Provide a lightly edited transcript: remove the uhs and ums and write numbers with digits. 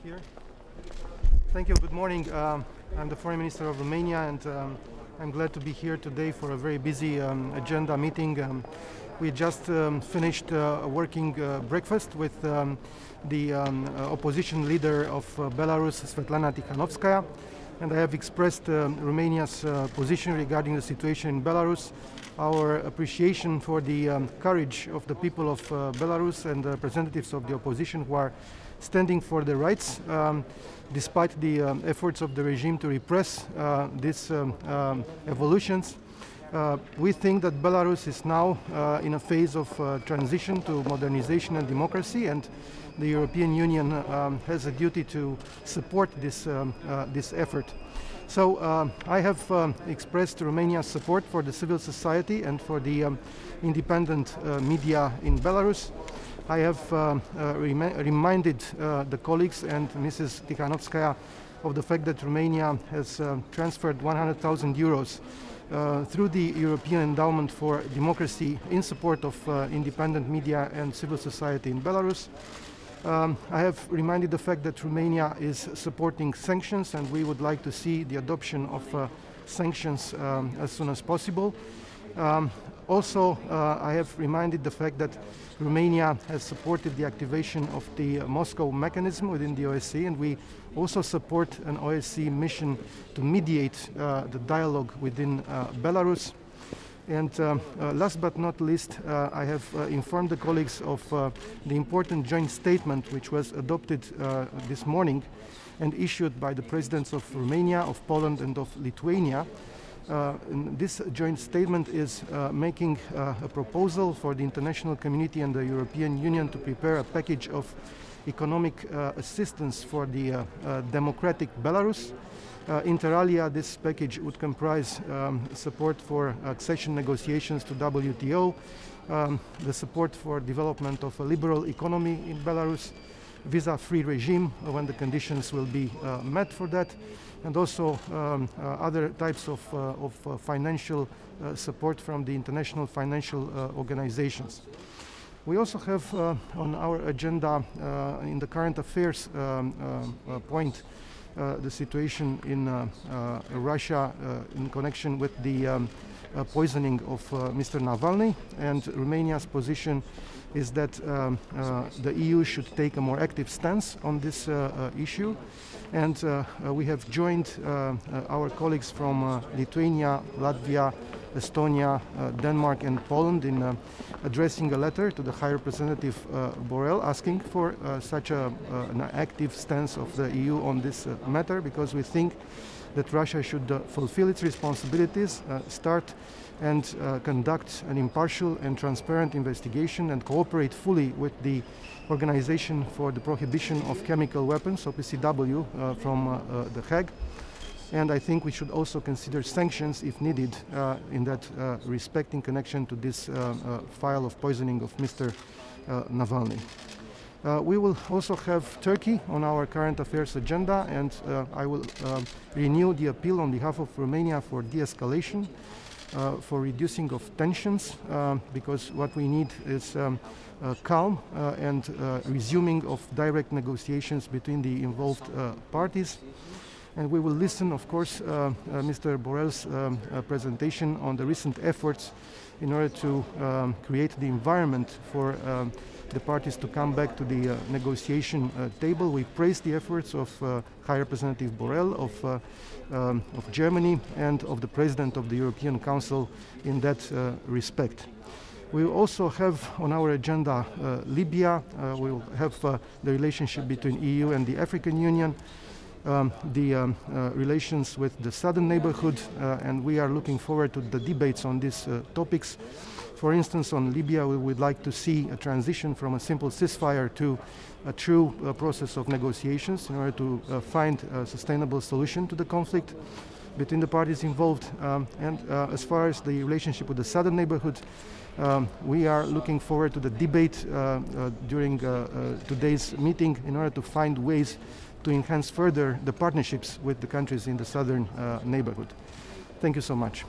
Here. Thank you. Good morning. I'm the Foreign Minister of Romania, and I'm glad to be here today for a very busy agenda meeting. We just finished a working breakfast with the opposition leader of Belarus, Svetlana Tikhanovskaya, and I have expressed Romania's position regarding the situation in Belarus, our appreciation for the courage of the people of Belarus and the representatives of the opposition who are standing for their rights, despite the efforts of the regime to repress these evolutions. We think that Belarus is now in a phase of transition to modernization and democracy, and the European Union has a duty to support this effort. So I have expressed Romania's support for the civil society and for the independent media in Belarus. I have reminded the colleagues and Mrs. Tikhanovskaya of the fact that Romania has transferred 100,000 euros through the European Endowment for Democracy in support of independent media and civil society in Belarus. I have reminded the fact that Romania is supporting sanctions, and we would like to see the adoption of sanctions as soon as possible. Also, I have reminded the fact that Romania has supported the activation of the Moscow mechanism within the OSCE, and we also support an OSCE mission to mediate the dialogue within Belarus. And last but not least, I have informed the colleagues of the important joint statement which was adopted this morning and issued by the presidents of Romania, of Poland and of Lithuania. This joint statement is making a proposal for the international community and the European Union to prepare a package of economic assistance for the democratic Belarus. Inter alia, this package would comprise support for accession negotiations to WTO, the support for development of a liberal economy in Belarus, visa-free regime when the conditions will be met for that, and also other types of financial support from the international financial organizations. We also have on our agenda in the current affairs point the situation in Russia in connection with the poisoning of Mr. Navalny, and Romania's position is that the EU should take a more active stance on this issue, and we have joined our colleagues from Lithuania, Latvia, Estonia, Denmark and Poland in addressing a letter to the High Representative Borrell asking for such an active stance of the EU on this matter, because we think that Russia should fulfill its responsibilities, start and conduct an impartial and transparent investigation and cooperate fully with the Organization for the Prohibition of Chemical Weapons, OPCW, from The Hague. And I think we should also consider sanctions if needed in that respect in connection to this file of poisoning of Mr. Navalny. We will also have Turkey on our current affairs agenda, and I will renew the appeal on behalf of Romania for de-escalation, for reducing of tensions, because what we need is calm and resuming of direct negotiations between the involved parties. And we will listen, of course, Mr. Borrell's presentation on the recent efforts in order to create the environment for the parties to come back to the negotiation table. We praise the efforts of High Representative Borrell, of Germany, and of the President of the European Council in that respect. We will also have on our agenda Libya. We will have the relationship between EU and the African Union, the relations with the southern neighborhood, and we are looking forward to the debates on these topics. For instance, on Libya, we would like to see a transition from a simple ceasefire to a true process of negotiations in order to find a sustainable solution to the conflict between the parties involved. And as far as the relationship with the southern neighborhood, we are looking forward to the debate during today's meeting in order to find ways to enhance further the partnerships with the countries in the southern neighborhood. Thank you so much.